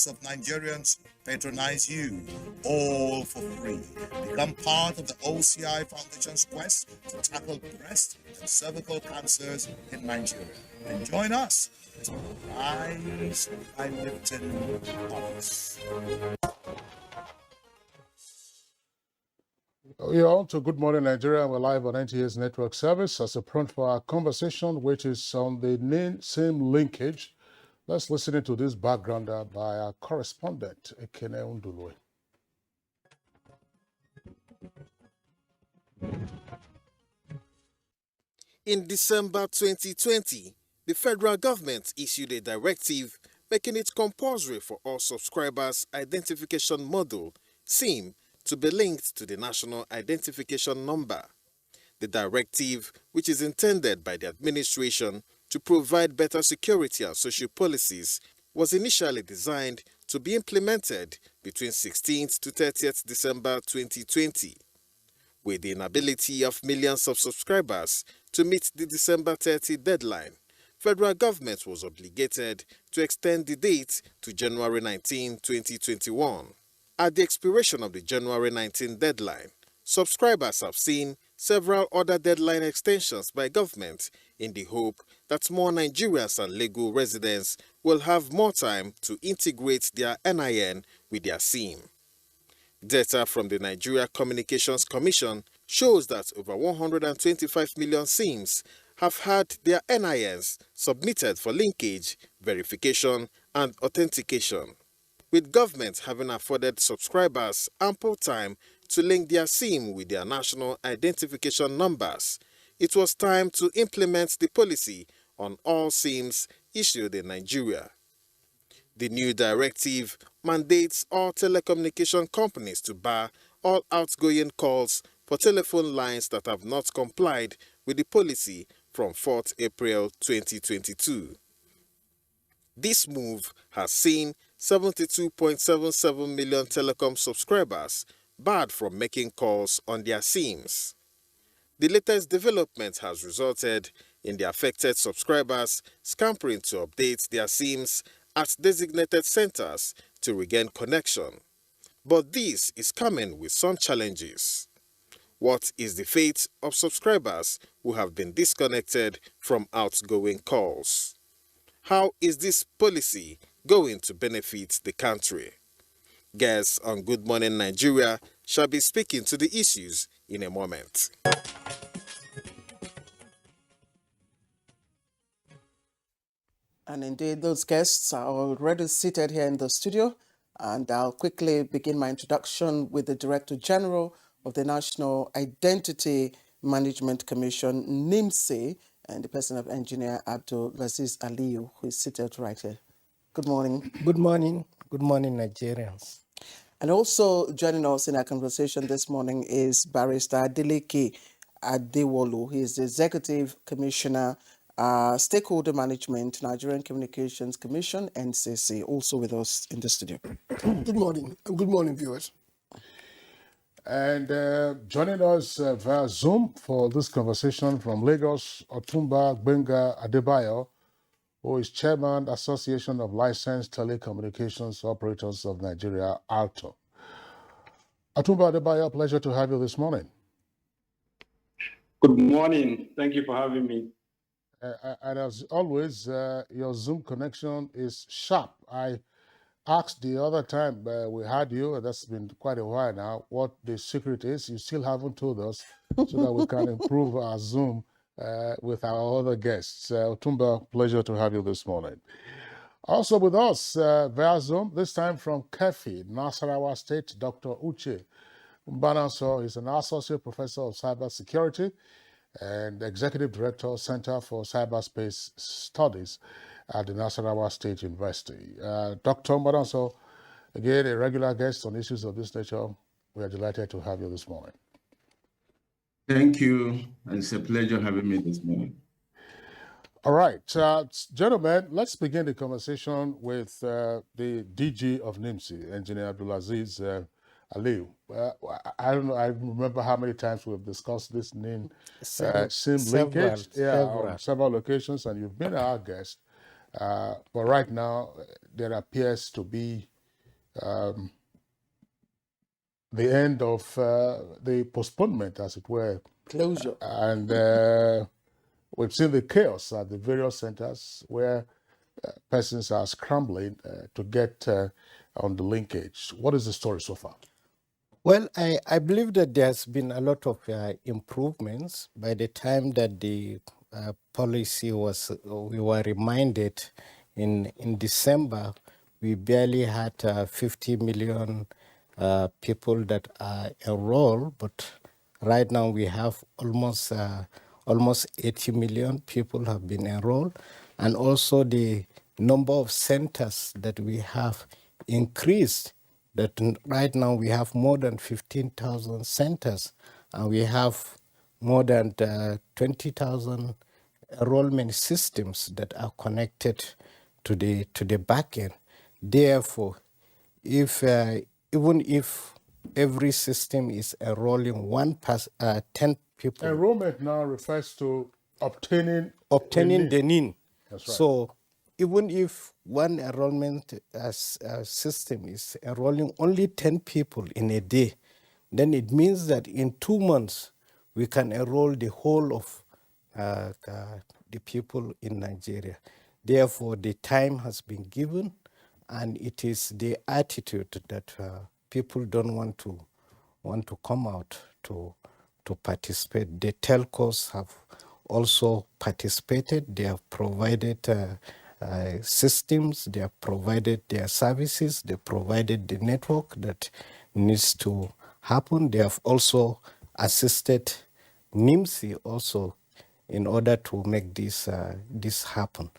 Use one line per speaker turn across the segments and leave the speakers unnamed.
millions of Nigerians patronize you, all for free. Become part of the OCI Foundation's quest to tackle breast and cervical cancers in Nigeria. And join us as we rise by lifting others.
You're on to Good Morning Nigeria. We're live on NTA's network service as a prompt for our conversation, which is on the NIN SIM linkage. Let's listen into this backgrounder by our correspondent, Ekene Undulwe.
In December 2020, the federal government issued a directive making it compulsory for all subscribers' identification model, SIM, to be linked to the National Identification Number. The directive, which is intended by the administration to provide better security and social policies, was initially designed to be implemented between 16th to 30th December 2020. With the inability of millions of subscribers to meet the December 30 deadline, federal government was obligated to extend the date to January 19, 2021. At the expiration of the January 19 deadline, subscribers have seen several other deadline extensions by government in the hope that more Nigerians and legal residents will have more time to integrate their NIN with their SIM. Data from the Nigeria Communications Commission shows that over 125 million SIMs have had their NINs submitted for linkage, verification, and authentication. With government having afforded subscribers ample time to link their SIM with their national identification numbers, it was time to implement the policy on all SIMs issued in Nigeria. The new directive mandates all telecommunication companies to bar all outgoing calls for telephone lines that have not complied with the policy from 4th April 2022. This move has seen 72.77 million telecom subscribers barred from making calls on their SIMs. The latest development has resulted in the affected subscribers scampering to update their SIMs at designated centers to regain connection. But this is coming with some challenges. What is the fate of subscribers who have been disconnected from outgoing calls? How is this policy going to benefit the country? Guests on Good Morning Nigeria shall be speaking to the issues in a moment.
And indeed, those guests are already seated here in the studio. And I'll quickly begin my introduction with the Director General of the National Identity Management Commission, NIMC, and the person of Engineer Abdul Aziz Aliyu, who is seated right here. Good morning.
Good morning. Good morning, Nigerians.
And also joining us in our conversation this morning is Barrister Adeleke Adewolu. He is the Executive Commissioner, Stakeholder Management, Nigerian Communications Commission, NCC, also with us in the studio.
Good morning, and good morning, viewers.
And joining us via Zoom for this conversation from Lagos, Otumba Gbenga Adebayo, who is Chairman, Association of Licensed Telecommunications Operators of Nigeria, ALTO. Otumba Adebayo, pleasure to have you this morning.
Good morning. Thank you for having me.
And as always, your Zoom connection is sharp. I asked the other time we had you, and that's been quite a while now, what the secret is. You still haven't told us so that we can improve our Zoom with our other guests. Otumba, pleasure to have you this morning. Also with us via Zoom, this time from Kefi, Nasarawa State, Dr. Uche Mbanaso is an Associate Professor of Cybersecurity and Executive Director, Center for Cyberspace Studies at the Nasarawa State University. Dr. Mbanaso, again, a regular guest on issues of this nature. We are delighted to have you this morning.
Thank you. It's a pleasure having me this morning.
All right, gentlemen, let's begin the conversation with the DG of NIMC, Engineer Abdulaziz Aliyu. I don't know, I remember how many times we've discussed this NIN SIM linkage on several occasions, and you've been our guest. But right now, there appears to be the end of the postponement, as it were.
Closure.
And we've seen the chaos at the various centers where persons are scrambling to get on the linkage. What is the story so far?
Well, I believe that there's been a lot of improvements by the time that the policy was, we were reminded in December, we barely had 50 million people that are enrolled, but right now we have almost 80 million people have been enrolled, and also the number of centers that we have increased. That right now we have more than 15,000 centers, and we have more than 20,000 enrollment systems that are connected to the back end. Therefore, if even if every system is enrolling 10 people,
Enrollment now refers to obtaining
the NIN.
That's right.
So even if one enrollment system is enrolling only 10 people in a day, then it means that in 2 months we can enroll the whole of the people in Nigeria. Therefore, the time has been given, and it is the attitude that people don't want to come out to participate. The telcos have also participated. They have provided systems, they have provided their services, they provided the network that needs to happen. They have also assisted NIMSI also in order to make this happen.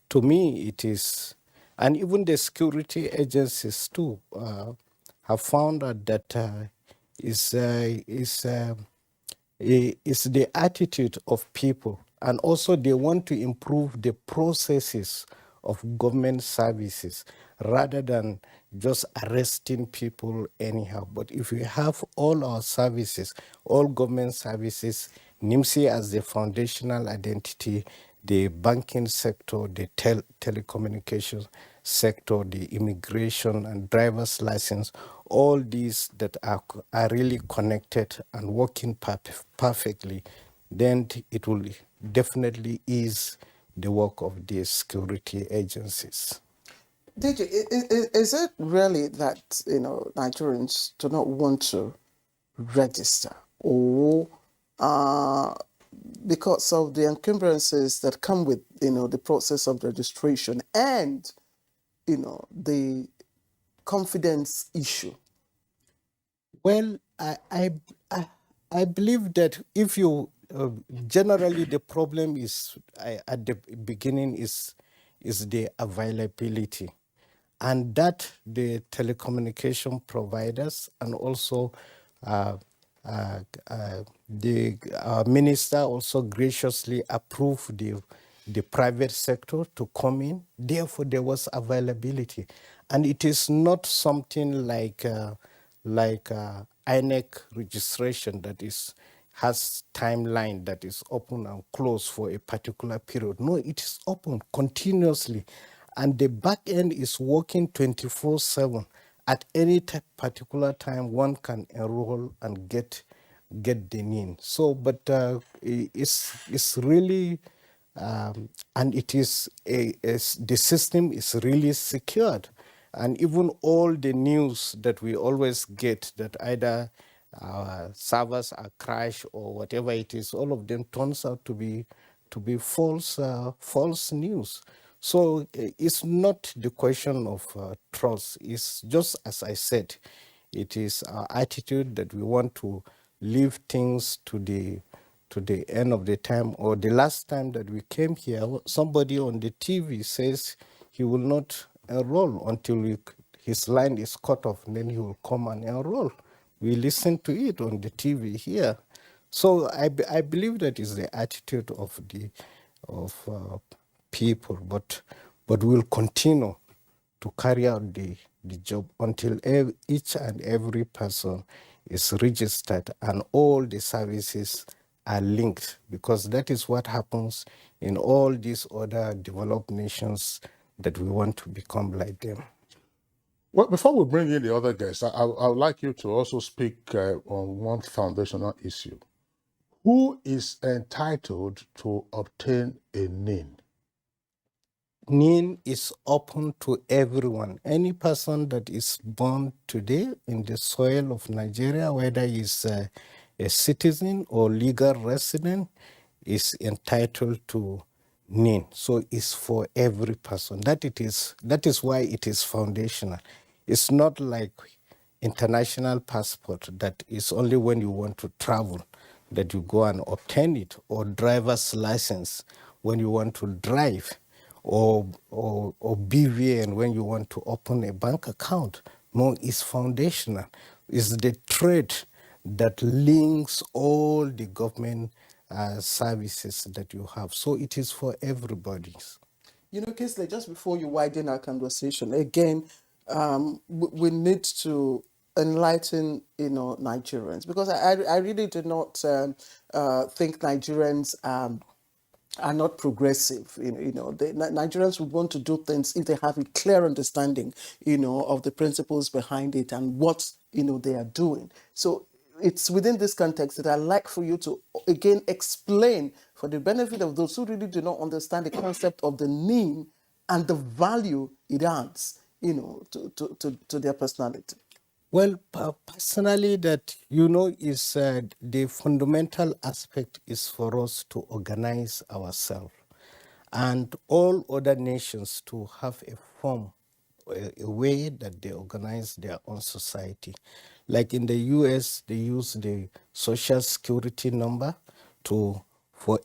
To me, it is, and even the security agencies too have found out that is the attitude of people, and also they want to improve the processes of government services rather than just arresting people anyhow. But if we have all our services, all government services, NIMSI as the foundational identity, the banking sector, the telecommunications sector, the immigration and driver's license, all these that are really connected and working perfectly, then it will definitely ease the work of the security agencies.
DJ, is it really that Nigerians do not want to register, or because of the encumbrances that come with the process of registration and the confidence issue?
Well, I believe that if you generally the problem is at the beginning is the availability, and that the telecommunication providers and also the minister also graciously approved the private sector to come in. Therefore, there was availability, and it is not something like INEC registration that has timeline that is open and closed for a particular period. No, it is open continuously, and the back end is working 24/7. At any particular time, one can enroll and get the NIN. So, but it's really, and it is the system is really secured, and even all the news that we always get that either servers are crashed or whatever it is, all of them turns out to be false news. So it's not the question of trust. It's just as I said, it is our attitude that we want to leave things to the end of the time. Or the last time that we came here, somebody on the TV says he will not enroll until his line is cut off, and then he will come and enroll. We listen to it on the TV here. So I believe that is the attitude of people, but we'll continue to carry out the job until each and every person is registered and all the services are linked, because that is what happens in all these other developed nations that we want to become like them.
Well, before we bring in the other guests, I would like you to also speak on one foundational issue. Who is entitled to obtain a NIN?
NIN is open to everyone. Any person that is born today in the soil of Nigeria, whether he's a citizen or legal resident, is entitled to NIN. So it's for every person. That is why it is foundational. It's not like international passport that is only when you want to travel that you go and obtain it, or driver's license when you want to drive, or BVN when you want to open a bank account. No, it's foundational. It's the thread that links all the government services that you have. So it is for everybody.
You know, Kisley, just before you widen our conversation, again, we need to enlighten, Nigerians, because I really do not think Nigerians are not progressive. Nigerians would want to do things if they have a clear understanding, of the principles behind it and what, they are doing. So it's within this context that I'd like for you to, again, explain for the benefit of those who really do not understand the concept of the NIN and the value it adds, to their personality.
Well, personally, that is the fundamental aspect is for us to organize ourselves, and all other nations to have a form, a way that they organize their own society. Like in the US, they use the Social Security number for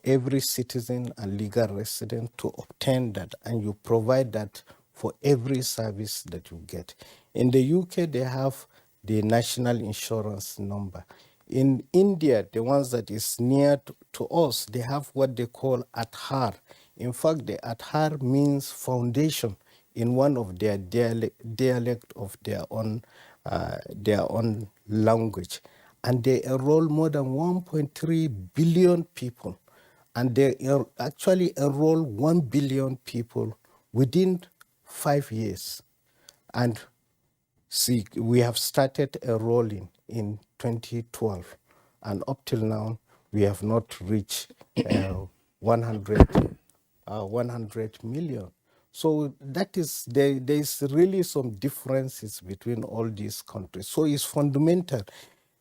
every citizen and legal resident to obtain that, and you provide that for every service that you get. In the UK, they have the national insurance number. In India, the ones that is near to us, they have what they call Aadhaar. In fact, the Aadhaar means foundation in one of their dialect of their own language. And they enroll more than 1.3 billion people. And they actually enroll 1 billion people within 5 years. And see, we have started enrolling in 2012, and up till now, we have not reached 100 million. So that is, there is really some differences between all these countries. So it's fundamental.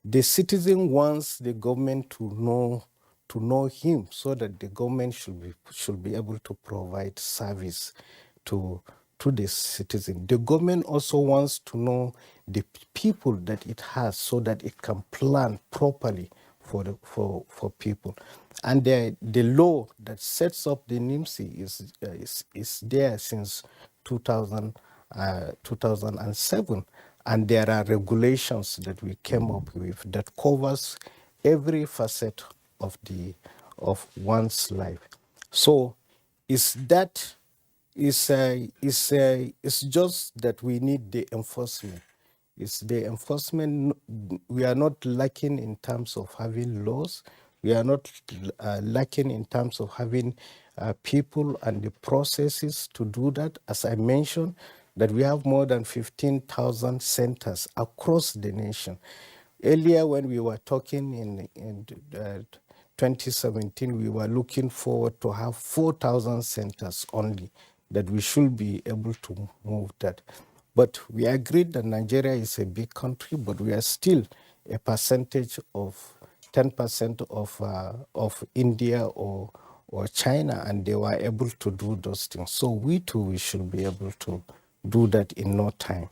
The citizen wants the government to know him, so that the government should be able to provide service to the citizen. The government also wants to know the people that it has, so that it can plan properly for people. And the law that sets up the NIMSI is there since 2007, and there are regulations that we came up with that covers every facet of one's life. So it's just that we need the enforcement. It's the enforcement. We are not lacking in terms of having laws. We are not lacking in terms of having people and the processes to do that. As I mentioned, that we have more than 15,000 centers across the nation. Earlier, when we were talking in 2017, we were looking forward to have 4,000 centers only, that we should be able to move that. But we agreed that Nigeria is a big country, but we are still a percentage of 10% of India or China, and they were able to do those things. So we too, we should be able to do that in no time.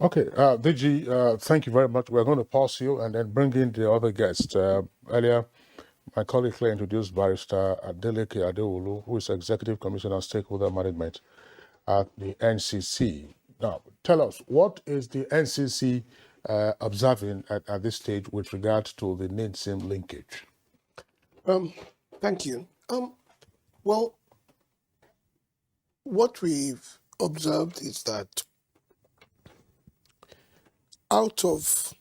Okay, DG, thank you very much. We're going to pause you and then bring in the other guests. Earlier, my colleague Claire introduced Barrister Adeleke Adeolu, who is Executive Commissioner on Stakeholder Management at the NCC. Now, tell us, what is the NCC observing at this stage with regard to the NIN-SIM linkage?
Thank you. Well, what we've observed is that out of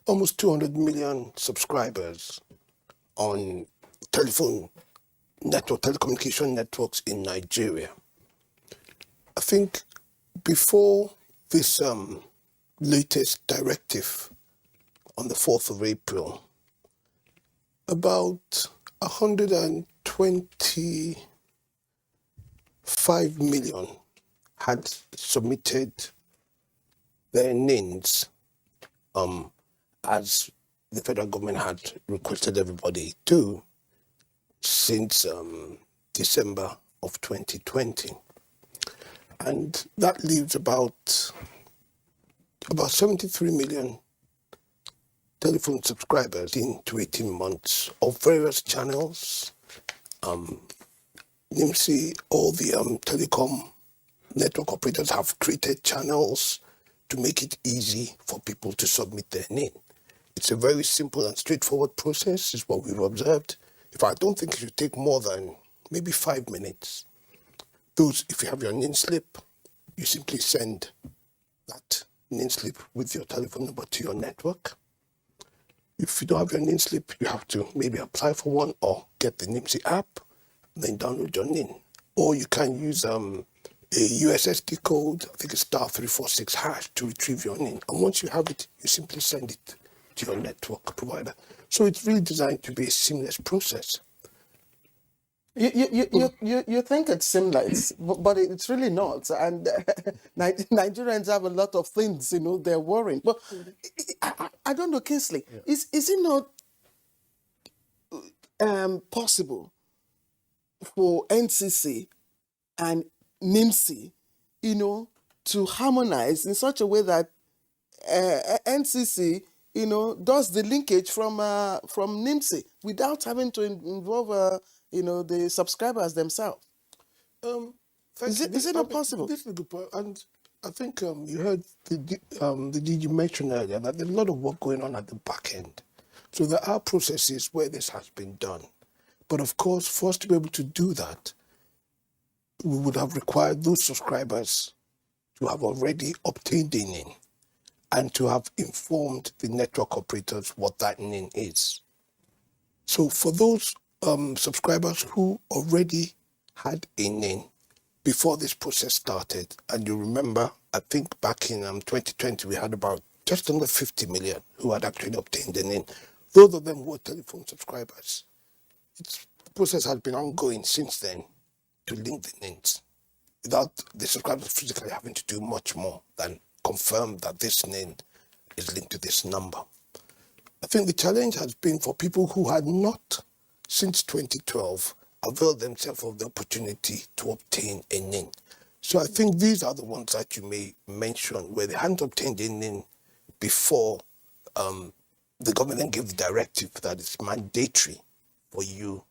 almost 200 million subscribers on telephone network, telecommunication networks in Nigeria. I think before this latest directive on the 4th of April, about 125 million had submitted their NINs as the federal government had requested everybody to since December of 2020. And that leaves about 73 million telephone subscribers in to 18 months of various channels. NIMSI, all the telecom network operators have created channels to make it easy for people to submit their NIN. It's a very simple and straightforward process, is what we've observed. I don't think it should take more than maybe 5 minutes. If you have your NIN slip, you simply send that NIN slip with your telephone number to your network. If you don't have your NIN slip, you have to maybe apply for one or get the NIMSI app, then download your NIN. Or you can use a USSD code, I think it's *346# to retrieve your NIN. And once you have it, you simply send it to your network provider. So it's really designed to be a seamless process.
You think it's seamless, but it's really not. And Nigerians have a lot of things, they're worrying. But I don't know, Kingsley, is it not possible for NCC and NIMSI, to harmonize in such a way that NCC, does the linkage from NIMSI without having to involve, the subscribers themselves? Is it not possible?
This is a good point. And I think you heard the DG mention earlier that there's a lot of work going on at the back end. So there are processes where this has been done. But of course, for us to be able to do that, we would have required those subscribers to have already obtained a NIN and to have informed the network operators what that NIN is. So for those subscribers who already had a NIN before this process started, and you remember, I think back in 2020, we had about just under 50 million who had actually obtained a NIN. Those of them were telephone subscribers. The process has been ongoing since then to link the NINs without the subscribers physically having to do much more than confirm that this NIN is linked to this number. I think the challenge has been for people who had not, since 2012, availed themselves of the opportunity to obtain a NIN. So I think these are the ones that you may mention where they hadn't obtained a NIN before the government then gave the directive that it's mandatory for you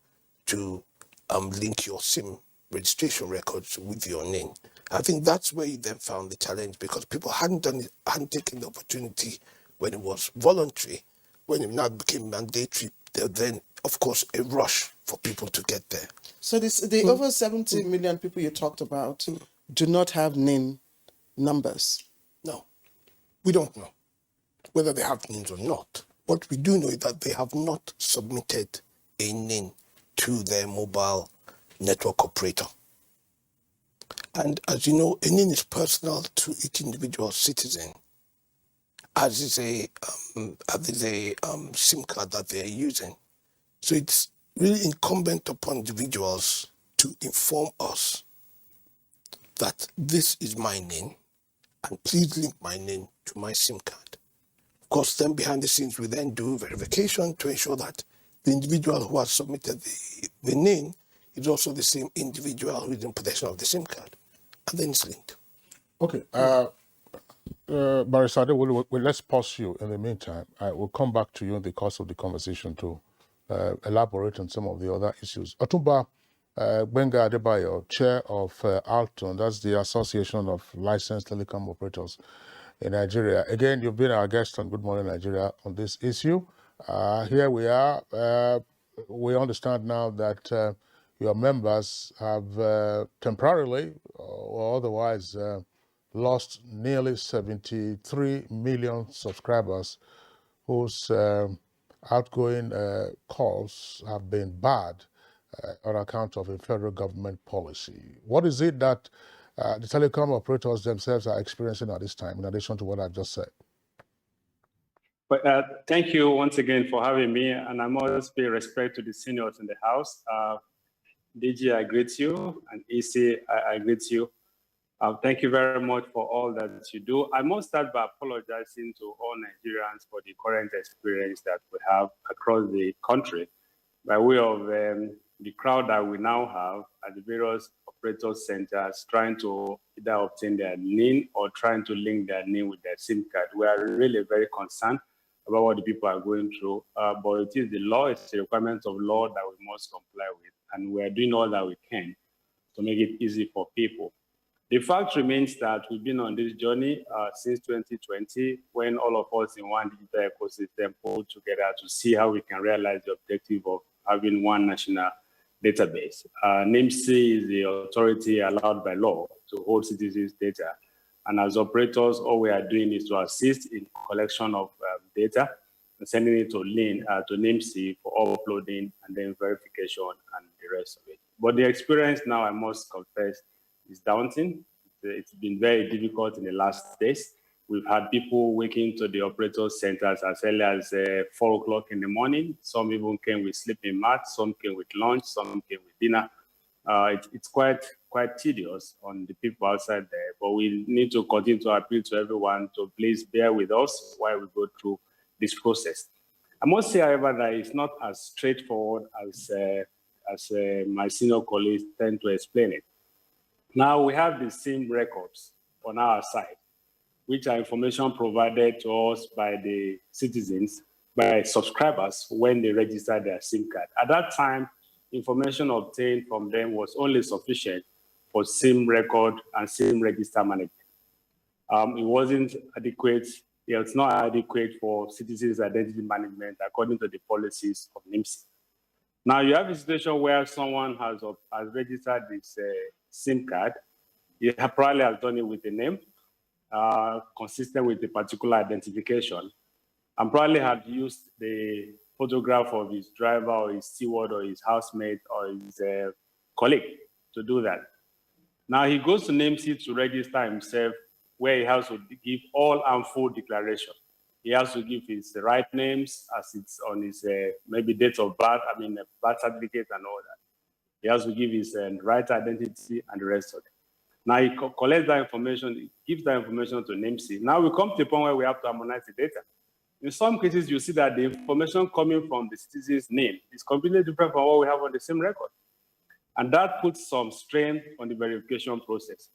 to link your SIM registration records with your NIN. I think that's where you then found the challenge, because people hadn't done it, hadn't taken the opportunity when it was voluntary. When it now became mandatory, then, of course, a rush for people to get there.
So the over 70 million people you talked about do not have NIN numbers?
No, we don't know whether they have NINs or not. What we do know is that they have not submitted a NIN to their mobile network operator. And as you know, a NIN is personal to each individual citizen, as is a SIM card that they are using. So it's really incumbent upon individuals to inform us that this is my NIN, and please link my NIN to my SIM card. Of course, then behind the scenes, we then do verification to ensure that the individual who has submitted the NIN is also the same individual who is in possession of the SIM card, and then it's linked.
Okay. Barrister Adewale, let's pause you in the meantime. I will come back to you in the course of the conversation to elaborate on some of the other issues. Otumba Gbenga Adebayo, chair of ALTON, that's the Association of Licensed Telecom Operators in Nigeria. Again, you've been our guest on Good Morning Nigeria on this issue. Here we are. We understand now that your members have temporarily or otherwise lost nearly 73 million subscribers whose outgoing calls have been bad on account of a federal government policy. What is it that the telecom operators themselves are experiencing at this time, in addition to what I've just said?
But thank you once again for having me, and I must pay respect to the seniors in the house. DG, I greet you, and EC, I greet you. Thank you very much for all that you do. I must start by apologizing to all Nigerians for the current experience that we have across the country by way of the crowd that we now have at the various operator centers trying to either obtain their NIN or trying to link their NIN with their SIM card. We are really very concerned about what the people are going through, but it is the law, it's the requirements of law that we must comply with, and we are doing all that we can to make it easy for people. The fact remains that we've been on this journey since 2020, when all of us in one digital ecosystem pulled together to see how we can realize the objective of having one national database. NIMC is the authority allowed by law to hold citizens' data. And as operators, all we are doing is to assist in collection of data and sending it to NIMC for uploading and then verification and the rest of it. But the experience now, I must confess, is daunting. It's been very difficult in the last days. We've had people waking to the operator centers as early as 4 o'clock in the morning. Some even came with sleeping mats, some came with lunch, some came with dinner. It's quite tedious on the people outside there, but we need to continue to appeal to everyone to please bear with us while we go through this process. I must say, however, that it's not as straightforward as my senior colleagues tend to explain it. Now, we have the SIM records on our side, which are information provided to us by the citizens, by subscribers when they register their SIM card. At that time, information obtained from them was only sufficient for SIM record and SIM register management. It wasn't adequate. It's not adequate for citizens' identity management according to the policies of NIMC. Now, you have a situation where someone has registered this SIM card. He probably has done it with a name consistent with a particular identification, and probably had used the photograph of his driver or his steward or his housemate or his colleague to do that. Now he goes to NIMC to register himself, where he has to give all and full declaration. He has to give his right names as it's on his maybe date of birth, birth certificate and all that. He has to give his right identity and the rest of it. Now he collects that information, he gives that information to NIMC. Now we come to the point where we have to harmonize the data. In some cases, you see that the information coming from the citizen's name is completely different from what we have on the same record. And that puts some strain on the verification process.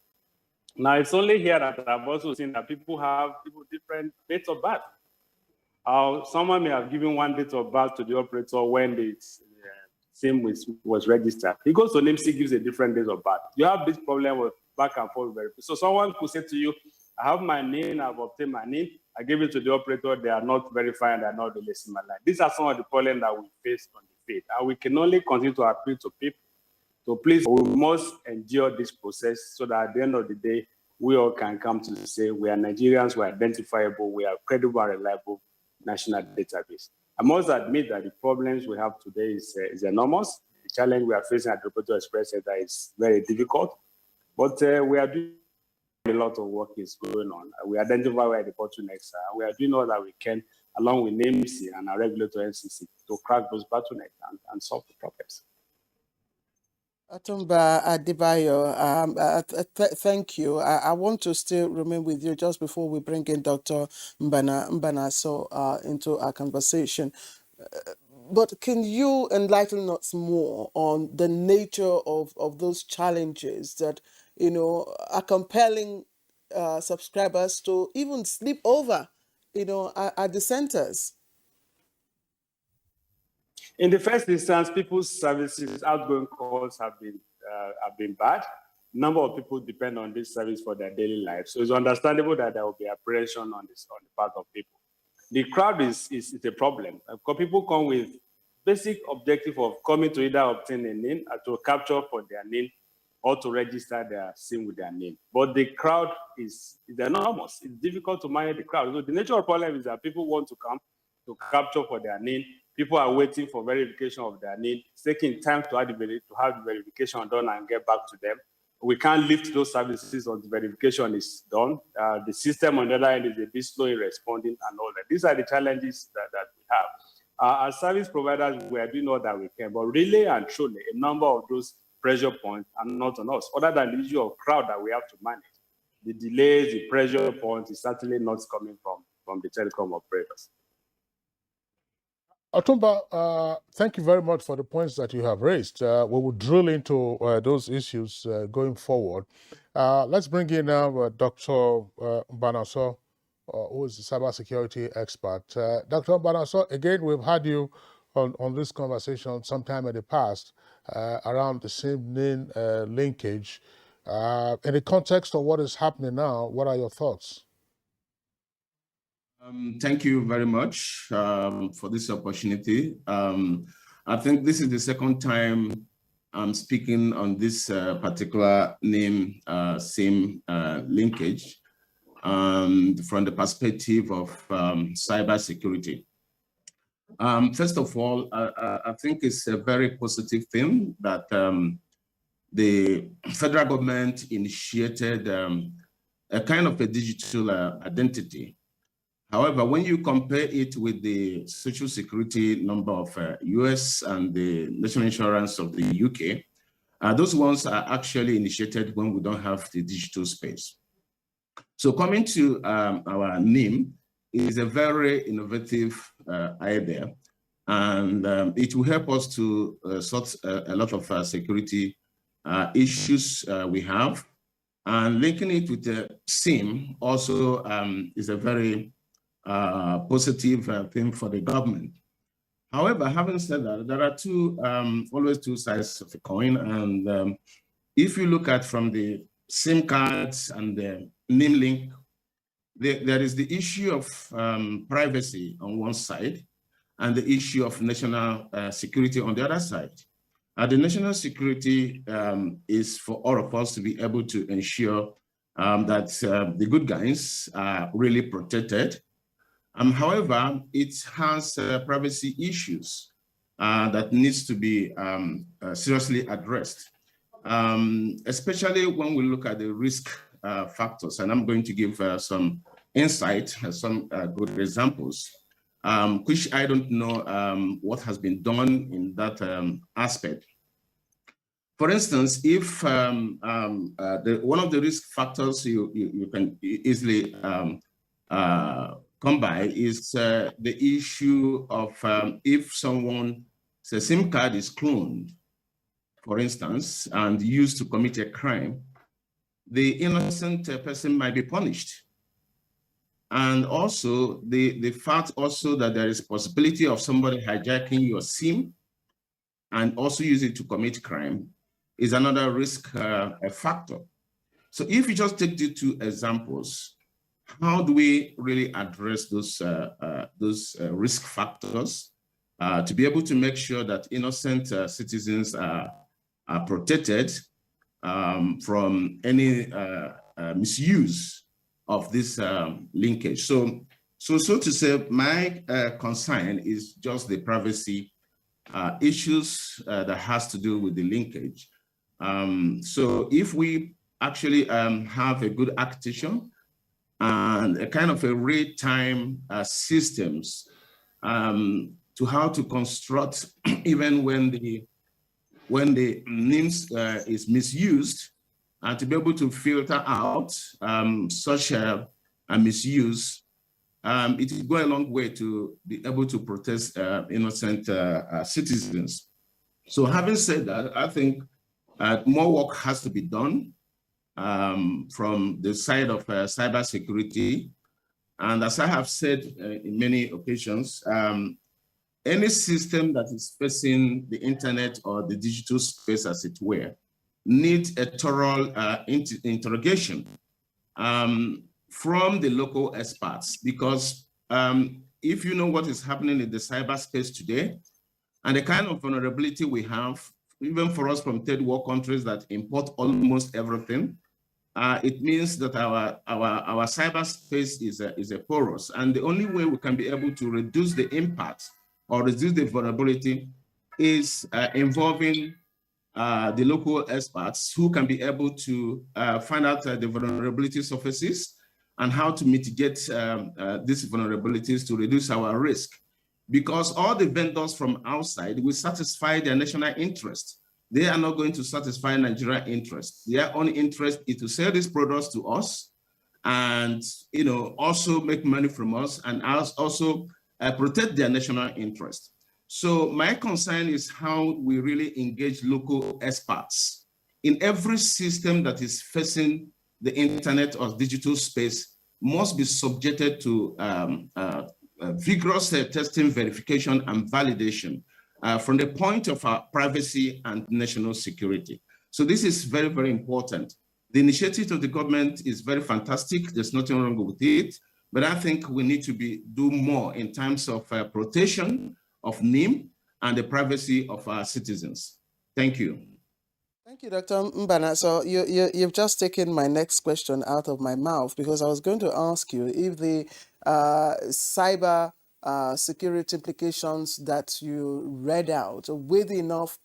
Now, it's only here that I've also seen that people have different dates of birth. Someone may have given one date of birth to the operator when the SIM was registered. He goes to NIMC, gives a different date of birth. You have this problem with back and forth verification. So someone could say to you, I have my NIN, I've obtained my NIN, I give it to the operator, they are not verifying, they are not releasing my line. These are some of the problems that we face on the field. And we can only continue to appeal to people. So please, we must endure this process so that at the end of the day, we all can come to say we are Nigerians, we are identifiable, we are credible and reliable national database. I must admit that the problems we have today is enormous. The challenge we are facing at the Operator Express Center is very difficult, but we are doing a lot of work is going on. We identify where the bottlenecks are. We are doing all that we can, along with NIMC and our regulator NCC, to crack those bottlenecks and solve the problems.
Atumba Adebayo, thank you. I want to still remain with you just before we bring in Dr. Mbanaso into our conversation. But can you enlighten us more on the nature of those challenges that, are compelling subscribers to even sleep over, at the centers?
In the first instance, people's services, outgoing calls have been bad. Number of people depend on this service for their daily life. So it's understandable that there will be apprehension on the part of people. The crowd is a problem. People come with basic objective of coming to either obtain a NIN or to capture for their NIN or to register their SIM with their NIN. But the crowd is enormous. It's difficult to manage the crowd. So the nature of the problem is that people want to come, to capture for their NIN. People are waiting for verification of their NIN. It's taking time to have the verification done and get back to them. We can't lift those services until verification is done. The system on the other end is a bit slow in responding and all that. These are the challenges that we have. As service providers, we are doing all that we can, but really and truly, a number of those pressure points are not on us, other than the issue of crowd that we have to manage. The delays, the pressure points is certainly not coming from the telecom operators.
Otumba, thank you very much for the points that you have raised. We will drill into those issues going forward. Let's bring in now Dr. Banaso, who is a cybersecurity expert. Dr. Banaso, again, we've had you on this conversation sometime in the past around the same NIN linkage. In the context of what is happening now, what are your thoughts?
Thank you very much for this opportunity. I think this is the second time I'm speaking on this particular NIN same linkage from the perspective of cybersecurity. First of all, I think it's a very positive thing that the federal government initiated a kind of a digital identity. However, when you compare it with the social security number of US and the national insurance of the UK, those ones are actually initiated when we don't have the digital space. So coming to our NIN is a very innovative idea, and it will help us to sort a lot of security issues we have. And linking it with the SIM also is a very positive thing for the government. However, having said that, there are always two sides of the coin. And if you look at from the SIM cards and the NIN link, there is the issue of privacy on one side and the issue of national security on the other side. The national security is for all of us to be able to ensure that the good guys are really protected. However, it has privacy issues that needs to be seriously addressed, especially when we look at the risk factors. And I'm going to give some insight, some good examples, which I don't know what has been done in that aspect. For instance, if one of the risk factors you can easily come by is the issue of if someone's SIM card is cloned, for instance, and used to commit a crime, the innocent person might be punished. And also the fact also that there is possibility of somebody hijacking your SIM and also use it to commit crime is another risk factor. So if you just take the two examples, how do we really address those risk factors to be able to make sure that innocent citizens are protected from any misuse of this linkage? So to say, my concern is just the privacy issues that has to do with the linkage. So if we actually have a good architecture and a kind of a real-time systems to how to construct even when the NIN is misused, and to be able to filter out such a misuse, it will go a long way to be able to protect innocent citizens. So having said that, I think more work has to be done from the side of cybersecurity. And as I have said in many occasions, any system that is facing the internet or the digital space, as it were, needs a thorough interrogation from the local experts, because if you know what is happening in the cyberspace today and the kind of vulnerability we have, even for us from third world countries that import almost everything, it means that our cyberspace is a porous, and the only way we can be able to reduce the impact or reduce the vulnerability is involving the local experts who can be able to find out the vulnerability surfaces and how to mitigate these vulnerabilities to reduce our risk. Because all the vendors from outside will satisfy their national interest. They are not going to satisfy Nigerian interest. Their only interest is to sell these products to us and also make money from us and also protect their national interest. So my concern is how we really engage local experts in every system that is facing the internet or digital space must be subjected to vigorous testing, verification, and validation from the point of our privacy and national security. So this is very, very important. The initiative of the government is very fantastic. There's nothing wrong with it, but I think we need to do more in terms of protection of NIN and the privacy of our citizens. Thank you.
Thank you, Dr. Mbana. So you've just taken my next question out of my mouth, because I was going to ask you if the cyber security implications that you read out are weighty enough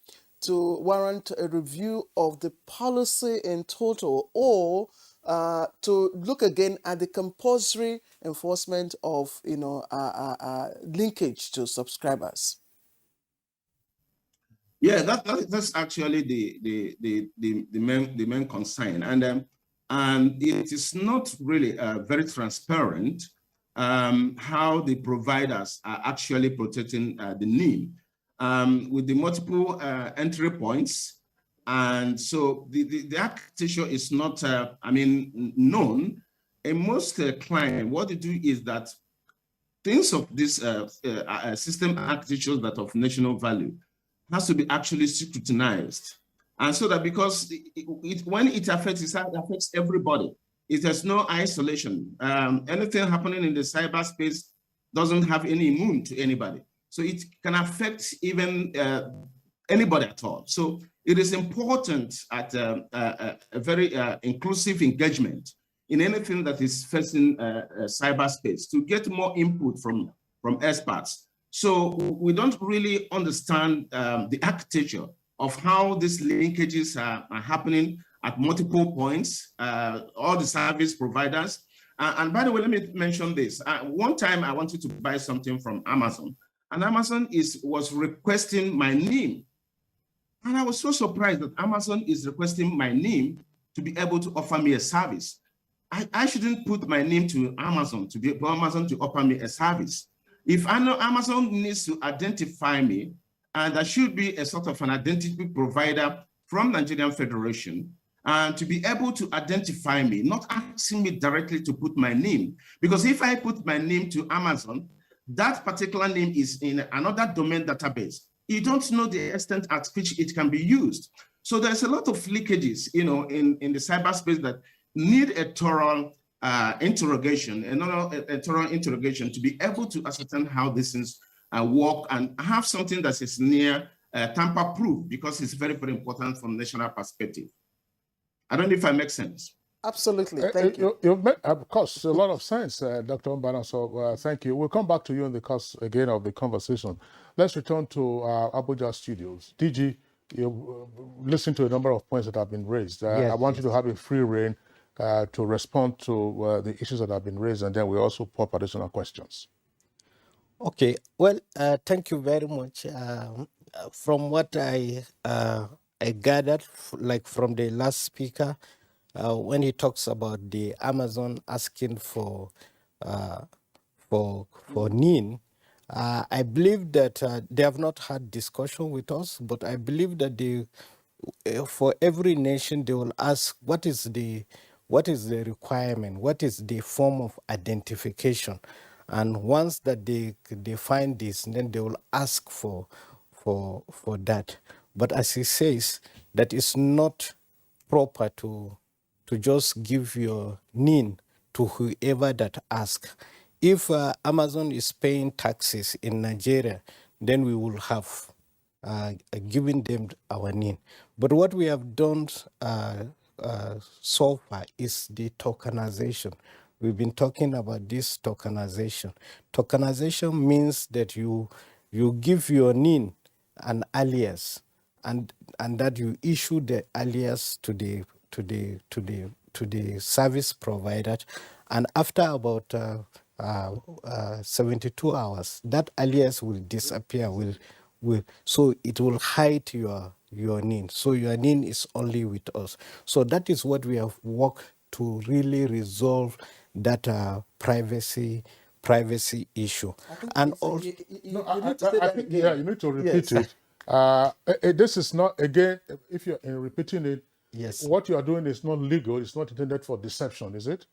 to warrant a review of the policy in total, or to look again at the compulsory enforcement of linkage to subscribers.
Yeah, that's actually the main concern, and it is not really very transparent how the providers are actually protecting the NIN with the multiple entry points, and so the architecture is not known. And most clients, what they do is that things of this system architectures that of national value has to be actually scrutinized. And so that because when it affects everybody, it has no isolation. Anything happening in the cyberspace doesn't have any immune to anybody. So it can affect even anybody at all. So it is important at a very inclusive engagement in anything that is facing cyberspace to get more input from experts. So we don't really understand the architecture of how these linkages are happening at multiple points, all the service providers. And by the way, let me mention this. One time I wanted to buy something from Amazon, and Amazon was requesting my NIN. And I was so surprised that Amazon is requesting my NIN to be able to offer me a service. I shouldn't put my name to Amazon for Amazon to offer me a service. If I know Amazon needs to identify me, and there should be a sort of an identity provider from Nigerian Federation, and to be able to identify me, not asking me directly to put my name. Because if I put my name to Amazon, that particular name is in another domain database. You don't know the extent at which it can be used. So there's a lot of leakages, in the cyberspace that need a thorough interrogation, a thorough interrogation to be able to ascertain how these things work and have something that is near tamper-proof, because it's very, very important from national perspective. I don't know if I make sense.
Absolutely, thank you.
You've made, of course, a lot of sense, Dr. Mbana, so thank you. We'll come back to you in the course, again, of the conversation. Let's return to our Abuja studios. DG, you listened to a number of points that have been raised.
Yes,
I want you to have a free rein to respond to the issues that have been raised, and then we also pop additional questions.
Okay, well, thank you very much. From what I gathered, like from the last speaker, when he talks about the Amazon asking for NIN, I believe that they have not had discussion with us, but I believe that they, for every nation, they will ask what is the requirement, what is the form of identification, and once that they find this, then they will ask for that. But as he says, that is not proper to just give your NIN to whoever that asks. If Amazon is paying taxes in Nigeria, then we will have given them our NIN. But what we have done so far is the tokenization. We've been talking about this tokenization. Tokenization means that you give your NIN an alias, and that you issue the alias to the service provider, and after about 72 hours, that alias will disappear. So it will hide your NIN. So your NIN is only with us. So that is what we have worked to really resolve that privacy issue. And also,
I think you need to repeat it. This is not, again, if you're repeating it,
yes,
what you are doing is not legal. It's not intended for deception, is it?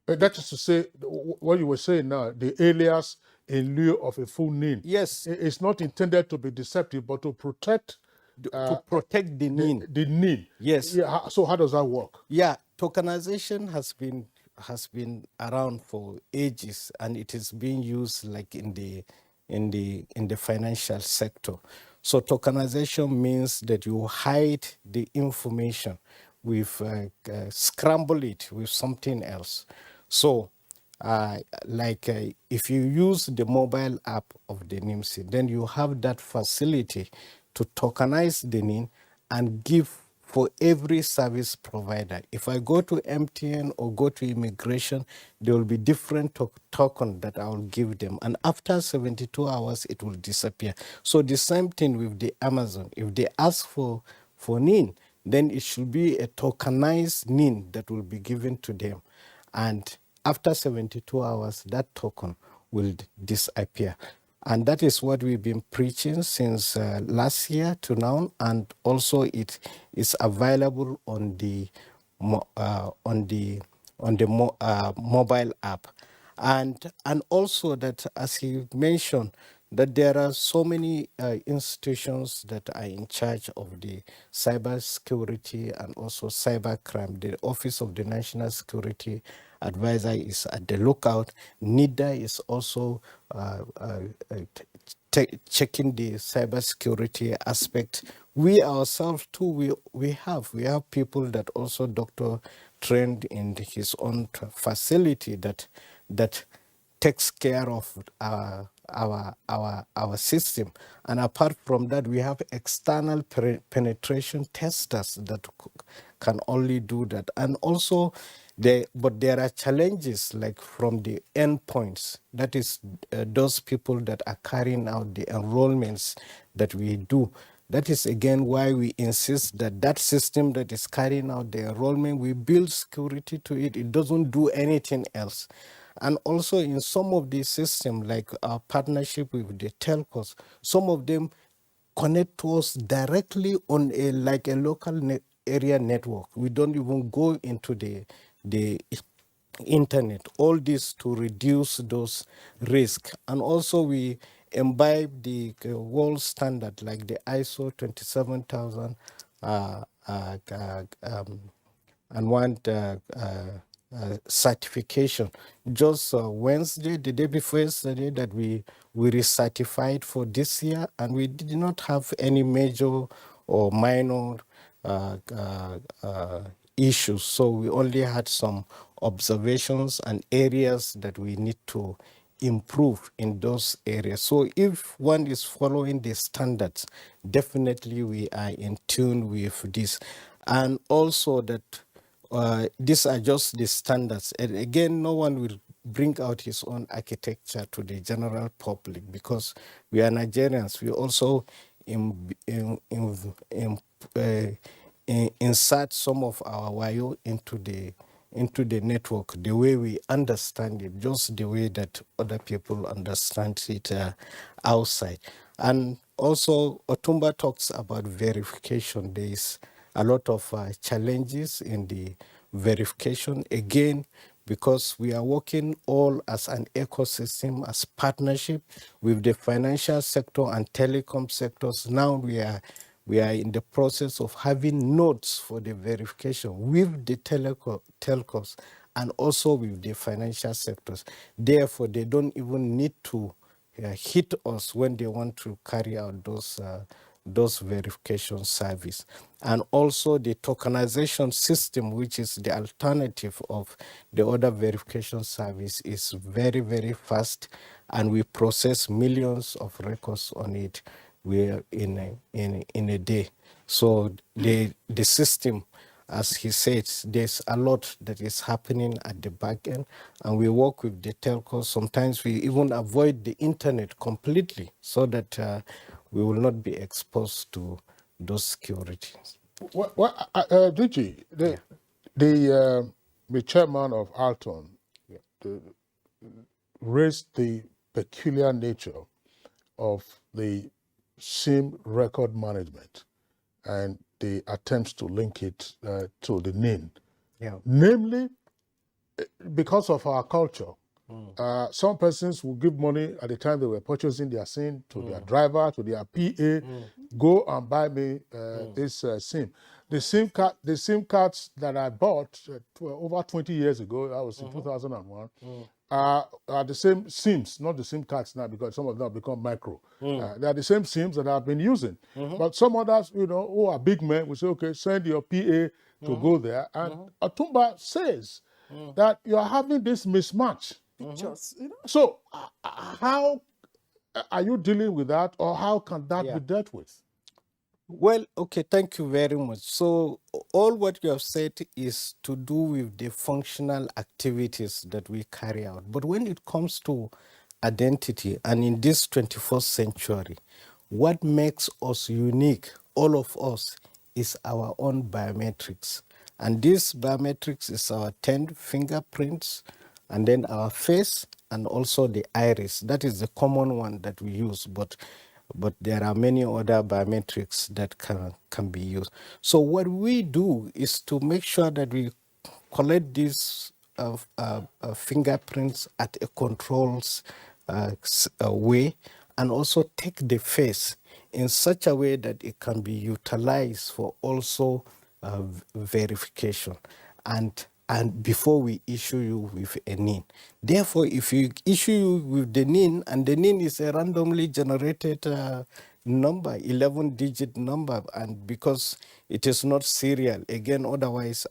That is to say, what you were saying now, the alias in lieu of a full name.
Yes.
It's not intended to be deceptive, but to protect
the NIN.
The NIN.
Yes.
Yeah. So how does that work?
Yeah, tokenization has been around for ages, and it is being used like in the financial sector. So tokenization means that you hide the information, with scramble it with something else. So if you use the mobile app of the NIMC, then you have that facility to tokenize the NIN and give for every service provider. If I go to MTN or go to immigration, there will be different token that I will give them. And after 72 hours, it will disappear. So the same thing with the Amazon. If they ask for NIN, then it should be a tokenized NIN that will be given to them. And after 72 hours, that token will disappear. And that is what we've been preaching since last year to now, and also it is available on the mobile app, and also that, as he mentioned, that there are so many institutions that are in charge of the cyber security and also cyber crime. The Office of the National Security Advisor is at the lookout. NIDA is also checking the cybersecurity aspect. We ourselves too, we have people that also doctor trained in his own facility that takes care of our system. And apart from that, we have external penetration testers that can only do that. And also, but there are challenges like from the endpoints. That is those people that are carrying out the enrollments that we do. That is again why we insist that that system that is carrying out the enrollment, we build security to it. It doesn't do anything else. And also in some of these systems, like our partnership with the telcos, some of them connect to us directly on a local area network. We don't even go into the internet. All this to reduce those risks. And also we imbibe the world standard like the ISO 27000 and want certification. Just Wednesday, the day before yesterday, that we recertified for this year, and we did not have any major or minor issues. So we only had some observations and areas that we need to improve in those areas. So if one is following the standards, definitely we are in tune with this. And also that these are just the standards. And again, no one will bring out his own architecture to the general public because we are Nigerians. We also insert some of our wayo into the network, the way we understand it, just the way that other people understand it outside. And also, Otumba talks about verification. There is a lot of challenges in the verification, again, because we are working all as an ecosystem, as partnership with the financial sector and telecom sectors. Now we are in the process of having nodes for the verification with the telcos and also with the financial sectors. Therefore, they don't even need to hit us when they want to carry out those those verification service. And also the tokenization system, which is the alternative of the other verification service, is very, very fast, and we process millions of records on it in a day. So the system, as he says, there's a lot that is happening at the back end, and we work with the telcos. Sometimes we even avoid the internet completely so that we will not be exposed to those securities.
DG, the chairman of Alton raised the peculiar nature of the SIM record management and the attempts to link it to the NIN.
Yeah.
Namely, because of our culture, some persons will give money at the time they were purchasing their SIM to their driver, to their PA, go and buy me this SIM. The SIM cards that I bought over 20 years ago, that was in 2001, are the same SIMs, not the SIM cards now, because some of them have become micro. They are the same SIMs that I've been using. But some others, who are big men, will say, okay, send your PA to go there. And Atumba says that you are having this mismatch. So how are you dealing with that, or how can that be dealt with?
Well, okay, thank you very much. So all what you have said is to do with the functional activities that we carry out. But when it comes to identity, and in this 21st century, what makes us unique, all of us, is our own biometrics. And this biometrics is our 10 fingerprints, and then our face, and also the iris. That is the common one that we use, but there are many other biometrics that can be used. So what we do is to make sure that we collect these fingerprints at a controls way, and also take the face in such a way that it can be utilized for also verification, and before we issue you with a NIN. Therefore, if you issue you with the NIN, and the NIN is a randomly generated number, 11-digit number, and because it is not serial, again, otherwise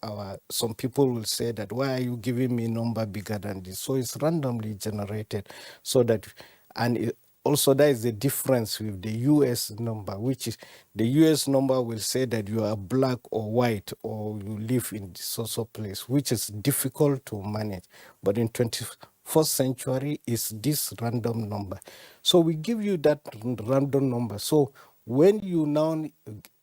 some people will say that, why are you giving me a number bigger than this? So it's randomly generated, so that, and also, there is a difference with the US number, which is the US number will say that you are black or white, or you live in this social place, which is difficult to manage. But in 21st century, is this random number. So we give you that random number. So when you now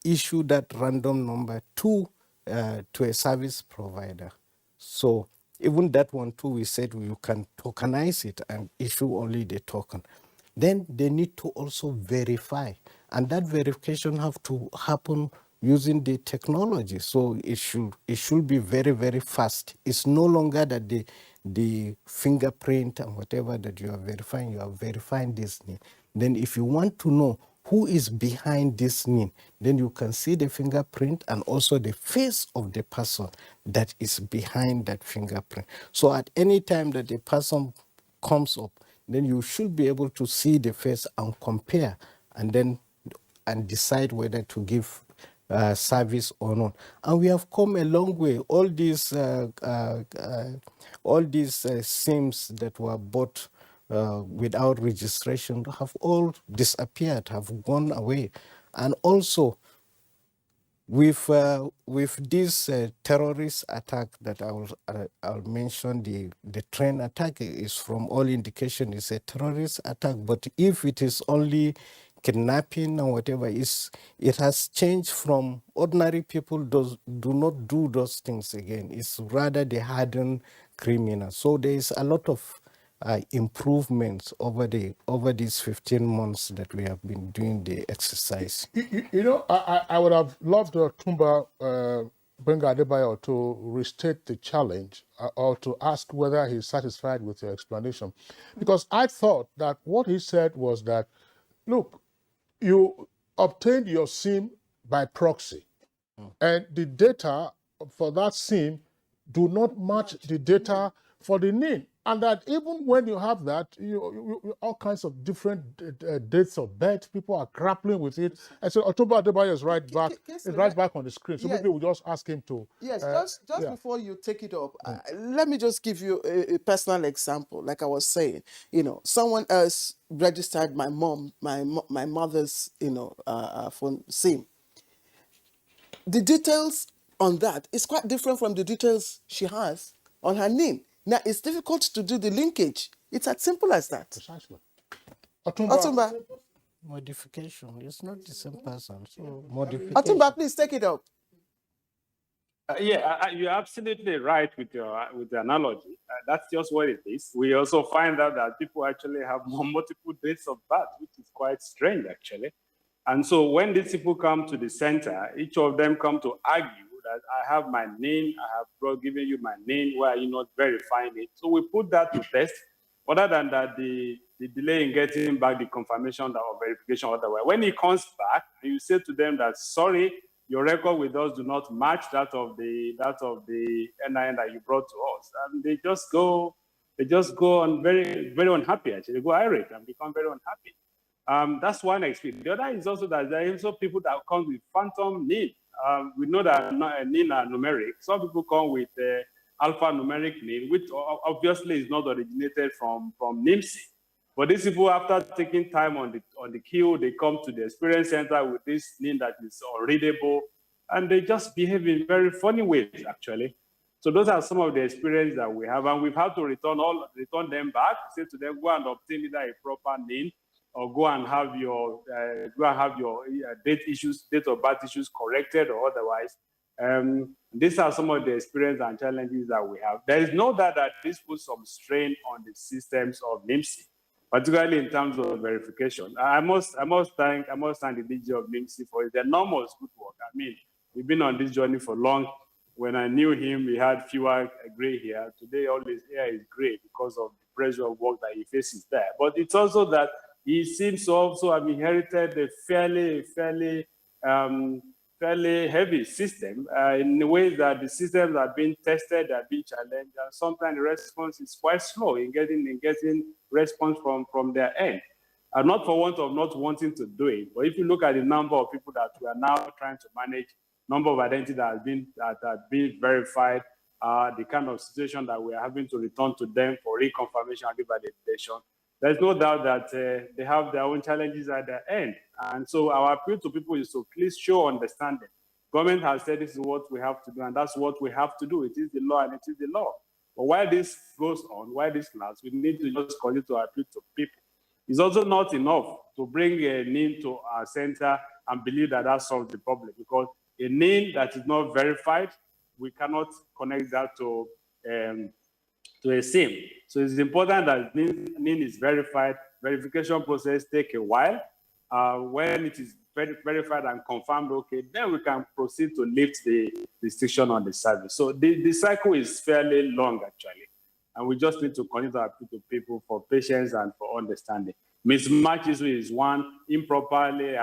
issue that random number to a service provider, so even that one too, we said you can tokenize it and issue only the token. Then they need to also verify, and that verification have to happen using the technology. So it should be very, very fast. It's no longer that the fingerprint and whatever that you are verifying this NIN. Then if you want to know who is behind this NIN, then you can see the fingerprint and also the face of the person that is behind that fingerprint. So at any time that the person comes up, then you should be able to see the face and compare, and decide whether to give service or not. And we have come a long way. All these SIMs that were bought without registration have all disappeared, have gone away. And also, with this terrorist attack that I'll mention, the train attack is, from all indication, is a terrorist attack. But if it is only kidnapping or whatever, it has changed from ordinary people do not do those things again. It's rather the hardened criminals. So there is a lot of improvements over these 15 months that we have been doing the exercise.
I would have loved Tumba Benga Adebayo to restate the challenge, or to ask whether he's satisfied with your explanation. Because I thought that what he said was that, look, you obtained your SIM by proxy, and the data for that SIM do not match the data for the NIN. And that even when you have that, all kinds of different dates of birth, people are grappling with it. And so Otumba Adebayo is right back, on the screen. So maybe we'll just ask him to.
Yes, just before you take it up, let me just give you a personal example. Like I was saying, someone else registered my mother's, phone SIM. The details on that is quite different from the details she has on her NIN. Now, it's difficult to do the linkage. It's as simple as that.
Precisely.
Otumba.
Modification. It's not the same person. So modification.
Otumba, please take it up.
You're absolutely right with the analogy. That's just what it is. We also find out that people actually have multiple dates of birth, which is quite strange, actually. And so when these people come to the center, each of them come to argue that I have my NIN, I have given you my NIN, why are you not verifying it? So we put that to test. Other than that, the delay in getting back the confirmation or verification otherwise. When he comes back, you say to them that, sorry, your record with us do not match that of the NIN that you brought to us. And they just go on very, very unhappy, actually. They go irate and become very unhappy. That's one experience. The other is also that there are also people that come with phantom NIN. We know that NIN are numeric. Some people come with alphanumeric NIN, which obviously is not originated from NIMC. But these people, after taking time on the queue, they come to the experience center with this NIN that is unreadable, and they just behave in very funny ways, actually. So those are some of the experiences that we have, and we've had to return them back, say to them, go and obtain either a proper NIN, or go and have your date of birth issues corrected or otherwise. These are some of the experiences and challenges that we have. There is no doubt that this puts some strain on the systems of NIMC, particularly in terms of verification. I must thank the DG of NIMC for his enormous good work. I mean, we've been on this journey for long. When I knew him, he had fewer gray hair. Today, all his hair is gray because of the pressure of work that he faces there. But it's also that he seems to also have inherited a fairly heavy system in the way that the systems are being tested, are being challenged, and sometimes the response is quite slow in getting response from their end. And not for want of not wanting to do it, but if you look at the number of people that we are now trying to manage, number of identities that have been verified, the kind of situation that we are having to return to them for reconfirmation and revalidation, there's no doubt that they have their own challenges at their end. And so our appeal to people is to please show understanding. Government has said this is what we have to do, and that's what we have to do. It is the law, and it is the law. But while this goes on, while this lasts, we need to just continue to appeal to people. It's also not enough to bring a NIN to our center and believe that that solves the problem, because a NIN that is not verified, we cannot connect that to a SIM. So it's important that NIN is verified. Verification process take a while. When it is verified and confirmed, okay, then we can proceed to lift the restriction on the service. So the cycle is fairly long, actually. And we just need to continue to appeal to people for patience and for understanding. Mismatch issue is one, improperly,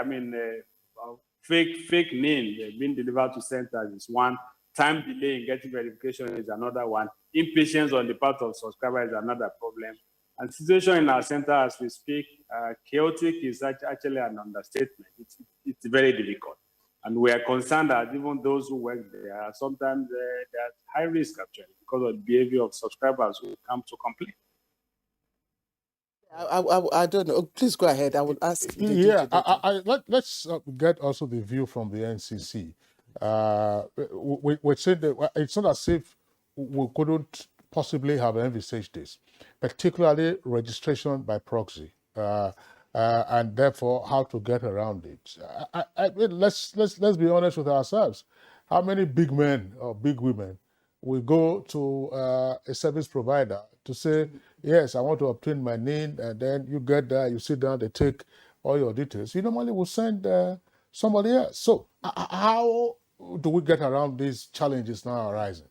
fake NIN being delivered to centers is one, time delay in getting verification is another one, impatience on the part of subscribers is another problem. And situation in our center as we speak, chaotic is actually an understatement. It's very difficult. And we are concerned that even those who work there, sometimes they're at high risk, actually, because of the behavior of subscribers who come to complain.
I don't know. Please go ahead. I will ask.
Let's get also the view from the NCC. We said that it's not as if we couldn't possibly have envisaged this, particularly registration by proxy, and therefore how to get around it. Let's be honest with ourselves. How many big men or big women will go to a service provider to say, yes, I want to obtain my NIN, and then you get there, you sit down, they take all your details. You normally will send somebody else. So how do we get around these challenges now arising?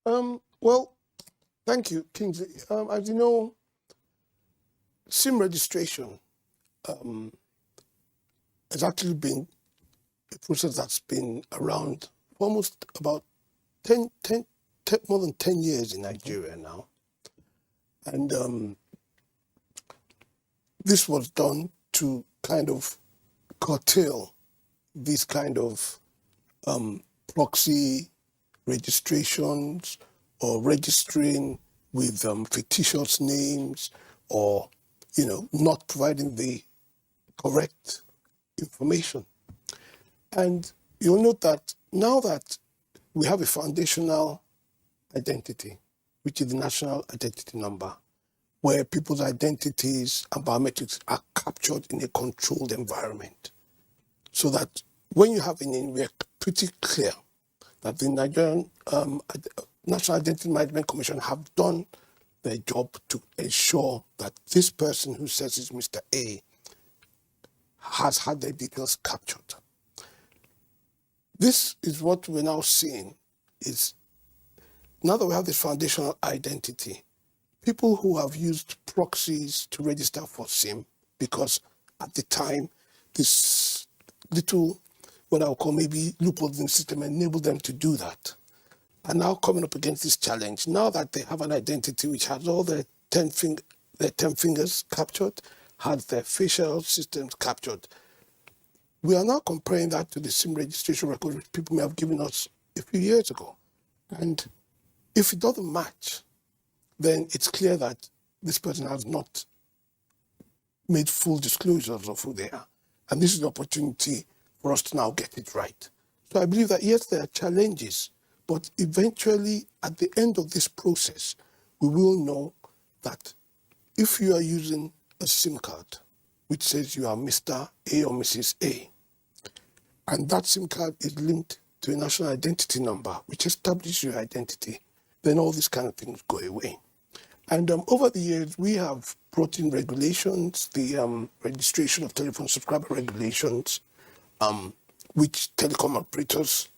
Well, thank you, Kingsley. As you know, SIM registration has actually been a process that's been around for almost about more than 10 years in Nigeria now. And this was done to kind of curtail this kind of proxy registrations or registering with fictitious names, or not providing the correct information. And you'll note that now that we have a foundational identity, which is the national identity number, where people's identities and biometrics are captured in a controlled environment, so that when you have a NIN, we're pretty clear that the Nigerian National Identity Management Commission have done their job to ensure that this person who says is Mr. A has had their details captured. This is what we're now seeing, is now that we have this foundational identity, people who have used proxies to register for SIM, because at the time, this little, what I'll call maybe loopholes in the system enabled them to do that, are now coming up against this challenge. Now that they have an identity which has all their 10 fingers captured, has their facial systems captured, we are now comparing that to the SIM registration record which people may have given us a few years ago. And if it doesn't match, then it's clear that this person has not made full disclosures of who they are. And this is an opportunity for us to now get it right. So I believe that, yes, there are challenges, but eventually, at the end of this process, we will know that if you are using a SIM card which says you are Mr. A or Mrs. A, and that SIM card is linked to a national identity number which establishes your identity, then all these kind of things go away. And over the years, we have brought in regulations, the registration of telephone subscriber regulations, which telecom operators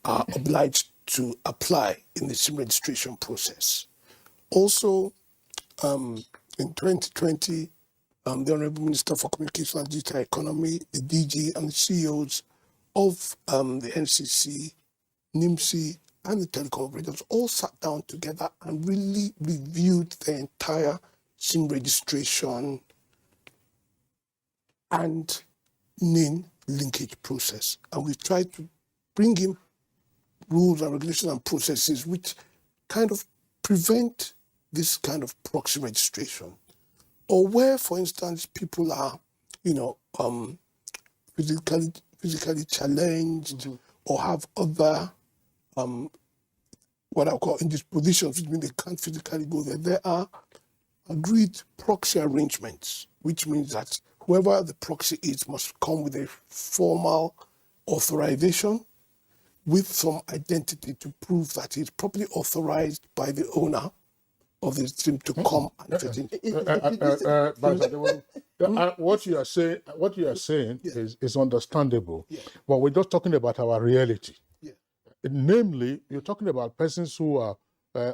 are obliged to apply in the SIM registration process. Also, in 2020, the Honorable Minister for Communication and Digital Economy, the DG, and the CEOs of the NCC, NIMC, and the telecom operators all sat down together and really reviewed the entire SIM registration and NIN linkage process. And we tried to bring in rules and regulations and processes which kind of prevent this kind of proxy registration. Or where, for instance, people are, physically challenged, or have other what I call indispositions, which means they can't physically go there. There are agreed proxy arrangements, which means that whoever the proxy is must come with a formal authorization with some identity to prove that he's properly authorized by the owner of the SIM to come and fit in.
What you are saying is understandable, but we're just talking about our reality. Namely, you're talking about persons who are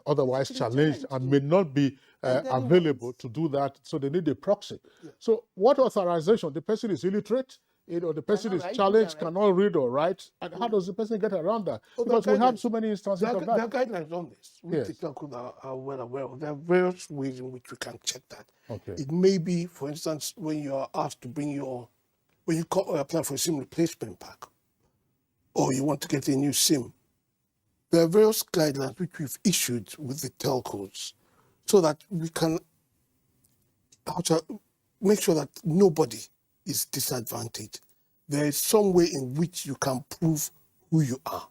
otherwise challenged and may not be available to do that, so they need a proxy. So what authorization? The person is illiterate, the person is challenged, cannot read or write, and how does the person get around that? Because we have so many instances of that.
There are guidelines on this, which the telcos are well aware of. There are various ways in which we can check that. It may be, for instance, when you are asked to bring when you apply for a SIM replacement pack, or you want to get a new SIM, there are various guidelines which we've issued with the telcos so that we can make sure that nobody is disadvantaged. There is some way in which you can prove who you are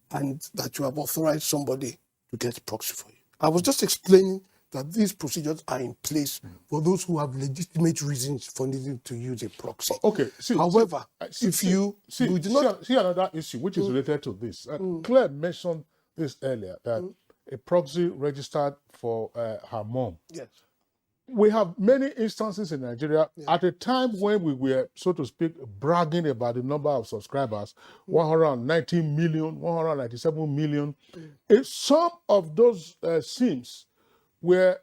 and that you have authorized somebody to get proxy for you. I was just explaining that these procedures are in place for those who have legitimate reasons for needing to use a proxy. However, if you do not
see another issue which is related to this. Claire mentioned this earlier, that a proxy registered for her mom.
Yes.
We have many instances in Nigeria at a time when we were, so to speak, bragging about the number of subscribers, 119 million, 197 million. Some of those SIMs were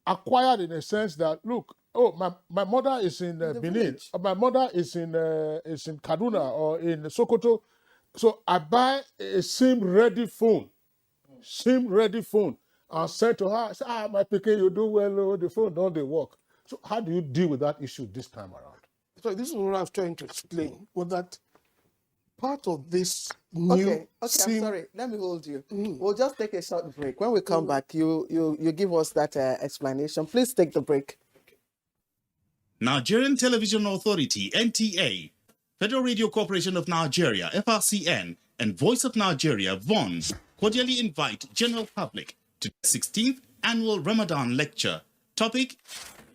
acquired in a sense that, look, my mother is in Benin, or my mother is in Kaduna or in Sokoto, so I buy a SIM-ready phone, and said to her, say, my pikin, you do well, oh, the phone don't they work. So how do you deal with that issue this time around?
So this is what I was trying to explain, was that part of this new
Okay, I'm sorry. Let me hold you. We'll just take a short break. When we come back, you give us that explanation. Please take the break.
Nigerian Television Authority, NTA, Federal Radio Corporation of Nigeria, FRCN, and Voice of Nigeria, VON, cordially invite general public to the 16th Annual Ramadan Lecture. Topic,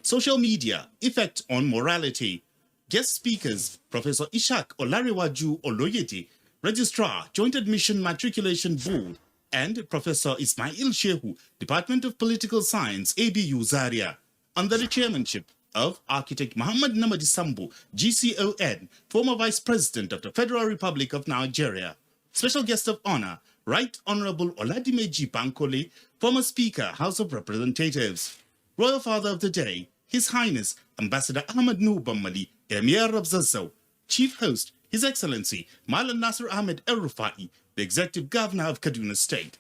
Social Media, Effect on Morality. Guest speakers, Professor Ishak Olariwaju Oloyede, Registrar, Joint Admission Matriculation Board, and Professor Ismail Shehu, Department of Political Science, ABU Zaria, under the chairmanship of Architect Muhammad Namadi Sambu, GCON, former Vice President of the Federal Republic of Nigeria. Special guest of honor, Right Honorable Oladimeji Bankole, former Speaker, House of Representatives. Royal Father of the Day, His Highness Ambassador Ahmed Nuh Bamali, Emir of Zazzau. Chief Host, His Excellency Malan Nasir Ahmed El-Rufai, the Executive Governor of Kaduna State.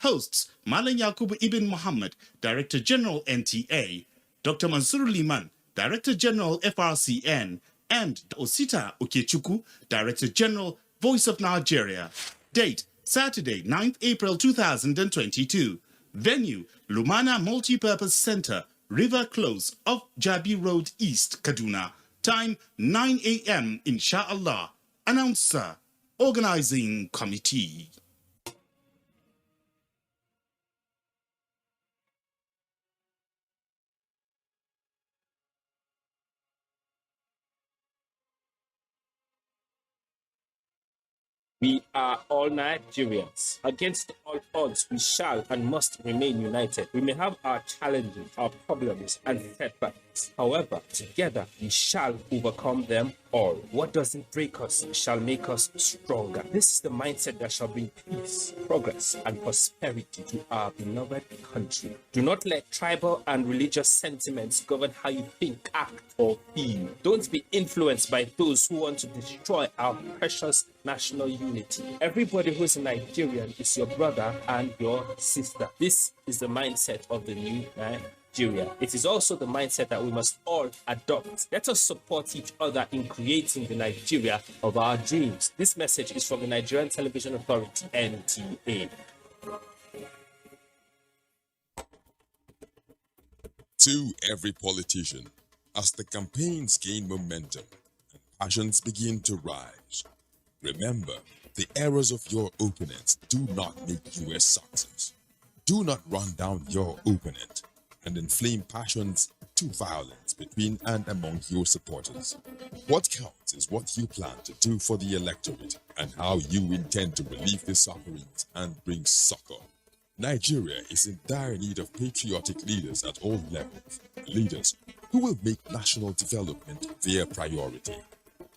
Hosts, Malan Yakubu Ibn Muhammad, Director General NTA, Dr. Mansur Liman, Director General FRCN, and Osita Okechukwu, Director General Voice of Nigeria. Date, Saturday, 9th April 2022. Venue, Lumana Multipurpose Center, River Close off Jabi Road East, Kaduna. Time, 9 a.m. Inshallah. Announcer, Organizing Committee.
We are all Nigerians. Against all odds, we shall and must remain united. We may have our challenges, our problems, and setbacks. However, together we shall overcome them all. What doesn't break us shall make us stronger. This is the mindset that shall bring peace, progress, and prosperity to our beloved country. Do not let tribal and religious sentiments govern how you think, act, or feel. Don't be influenced by those who want to destroy our precious national unity. Everybody who is a Nigerian is your brother and your sister. This is the mindset of the new Nigeria. It is also the mindset that we must all adopt. Let us support each other in creating the Nigeria of our dreams. This message is from the Nigerian Television Authority, NTA.
To every politician, as the campaigns gain momentum and passions begin to rise, remember, the errors of your opponents do not make you a success. Do not run down your opponent and inflame passions to violence between and among your supporters. What counts is what you plan to do for the electorate and how you intend to relieve their sufferings and bring succor. Nigeria is in dire need of patriotic leaders at all levels, leaders who will make national development their priority.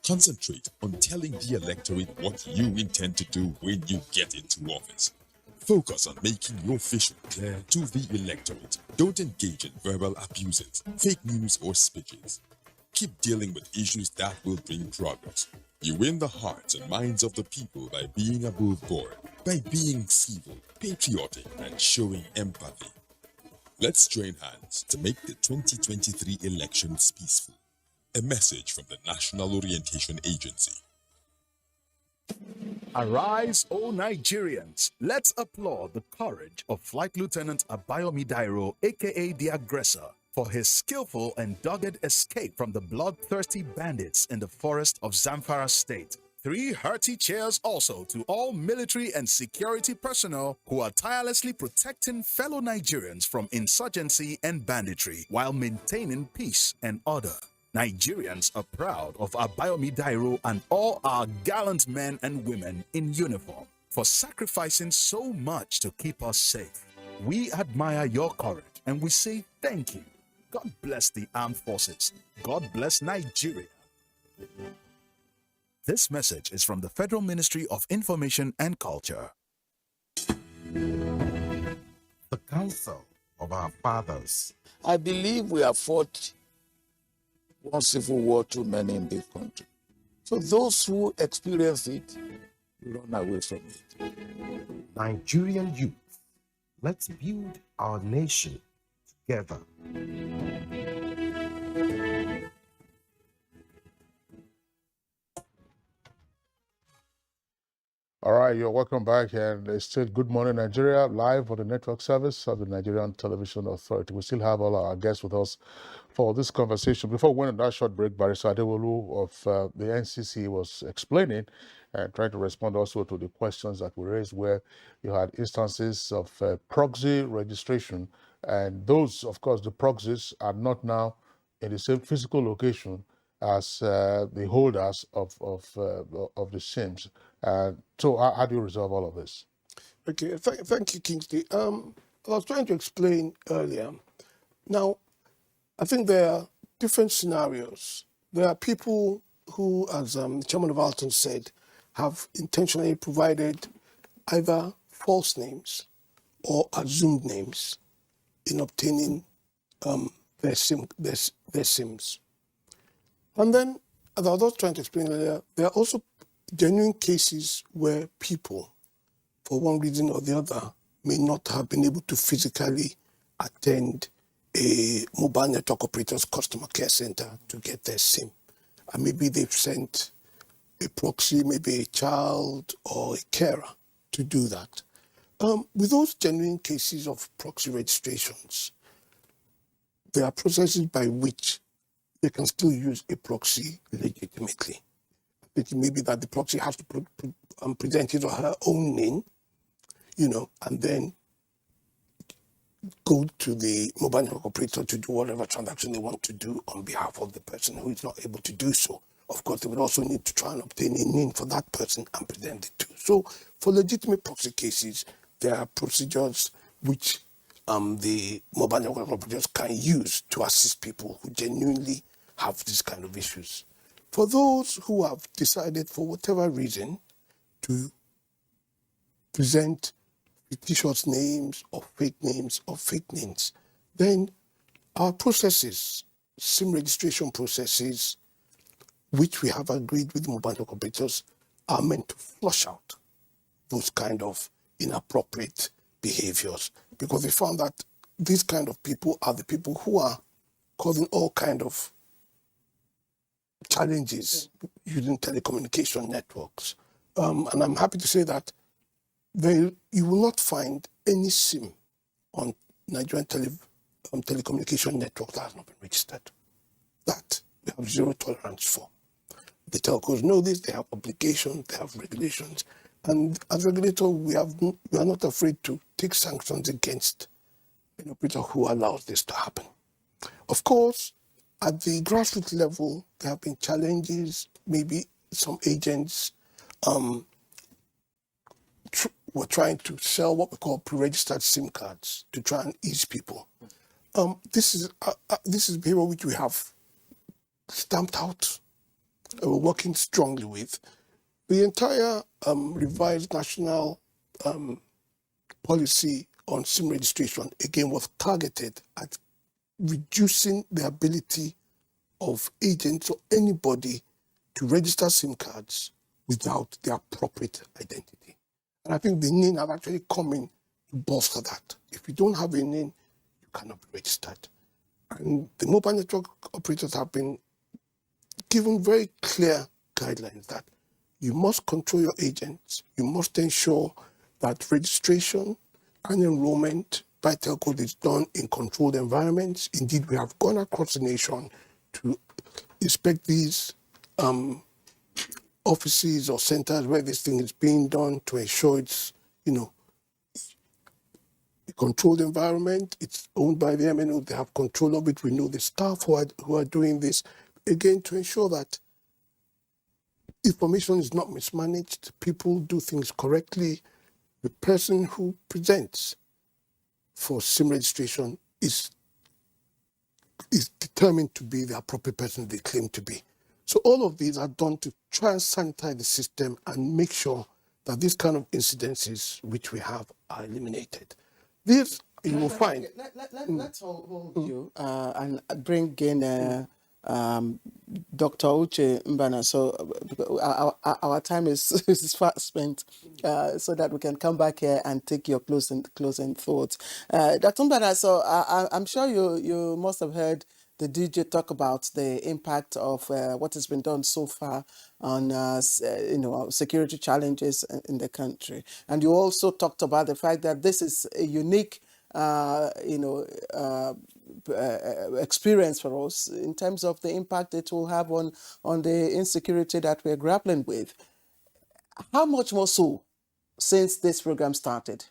Concentrate on telling the electorate what you intend to do when you get into office. Focus on making your vision clear to the electorate. Don't engage in verbal abuses, fake news, or speeches. Keep dealing with issues that will bring progress. You win the hearts and minds of the people by being above board, by being civil, patriotic, and showing empathy. Let's join hands to make the 2023 elections peaceful. A message from the National Orientation Agency.
Arise, O Nigerians! Let's applaud the courage of Flight Lieutenant Abayomi Dairo, aka the Aggressor, for his skillful and dogged escape from the bloodthirsty bandits in the forest of Zamfara State. 3 hearty cheers also to all military and security personnel who are tirelessly protecting fellow Nigerians from insurgency and banditry while maintaining peace and order. Nigerians are proud of Abayomi Dairo and all our gallant men and women in uniform for sacrificing so much to keep us safe. We admire your courage and we say thank you. God bless the armed forces. God bless Nigeria. This message is from the Federal Ministry of Information and Culture.
The Council of Our Fathers.
I believe we have fought one civil war too many in this country. So those who experience it, run away from it.
Nigerian youth, let's build our nation together.
All right, you're welcome back, and it's still Good Morning Nigeria live on the network service of the Nigerian Television Authority. We still have all our guests with us for this conversation. Before we went on that short break, Barrister Adewolu of the NCC was explaining and trying to respond also to the questions that were raised, where you had instances of proxy registration, and those, of course, the proxies are not now in the same physical location as the holders of the SIMs. So how do you resolve all of this?
Okay, thank you, Kingsley. I was trying to explain earlier. Now, I think there are different scenarios. There are people who, as the chairman of Alton said, have intentionally provided either false names or assumed names in obtaining their SIMs. And then, as I was trying to explain earlier, there are also genuine cases where people, for one reason or the other, may not have been able to physically attend a mobile network operator's customer care center to get their SIM. And maybe they've sent a proxy, maybe a child or a carer to do that. With those genuine cases of proxy registrations, there are processes by which they can still use a proxy legitimately. It may be that the proxy has to present his or her own NIN, and then go to the mobile network operator to do whatever transaction they want to do on behalf of the person who is not able to do so. Of course, they would also need to try and obtain a NIN for that person and present it to. So for legitimate proxy cases, there are procedures which the mobile network operators can use to assist people who genuinely have these kind of issues. For those who have decided, for whatever reason, to present fictitious names or fake names, then our processes, SIM registration processes, which we have agreed with mobile network operators, are meant to flush out those kind of inappropriate behaviors, because they found that these kind of people are the people who are causing all kind of challenges using telecommunication networks. And I'm happy to say that you will not find any SIM on Nigerian telecommunication network that has not been registered. That we have zero tolerance for. The telcos know this, they have obligations, they have regulations, and as regulator, we are not afraid to take sanctions against an operator who allows this to happen. Of course, at the grassroots level, there have been challenges. Maybe some agents were trying to sell what we call pre-registered SIM cards to try and ease people. This is behavior which we have stamped out. We're working strongly with. The entire revised national policy on SIM registration, again, was targeted at reducing the ability of agents or anybody to register SIM cards without the appropriate identity. And I think the NIN have actually come in to bolster that. If you don't have a NIN, you cannot be registered. And the mobile network operators have been given very clear guidelines that you must control your agents, you must ensure that registration and enrollment by telco is done in controlled environments. Indeed, we have gone across the nation to inspect these offices or centers where this thing is being done to ensure it's, a controlled environment. It's owned by the MNO. They have control of it. We know the staff who are doing this, again, to ensure that information is not mismanaged, people do things correctly. The person who presents for SIM registration is determined to be the appropriate person they claim to be. So all of these are done to try and sanitize the system and make sure that these kind of incidences which we have are eliminated. This you will find.
Let's hold you and bring in Dr. Uche Mbana. So our time is fast spent, so that we can come back here and take your closing thoughts. Dr. Mbana, so I'm sure you must have heard the DJ talk about the impact of what has been done so far on security challenges in the country, and you also talked about the fact that this is a unique experience for us in terms of the impact it will have on the insecurity that we're grappling with. How much more so since this program started?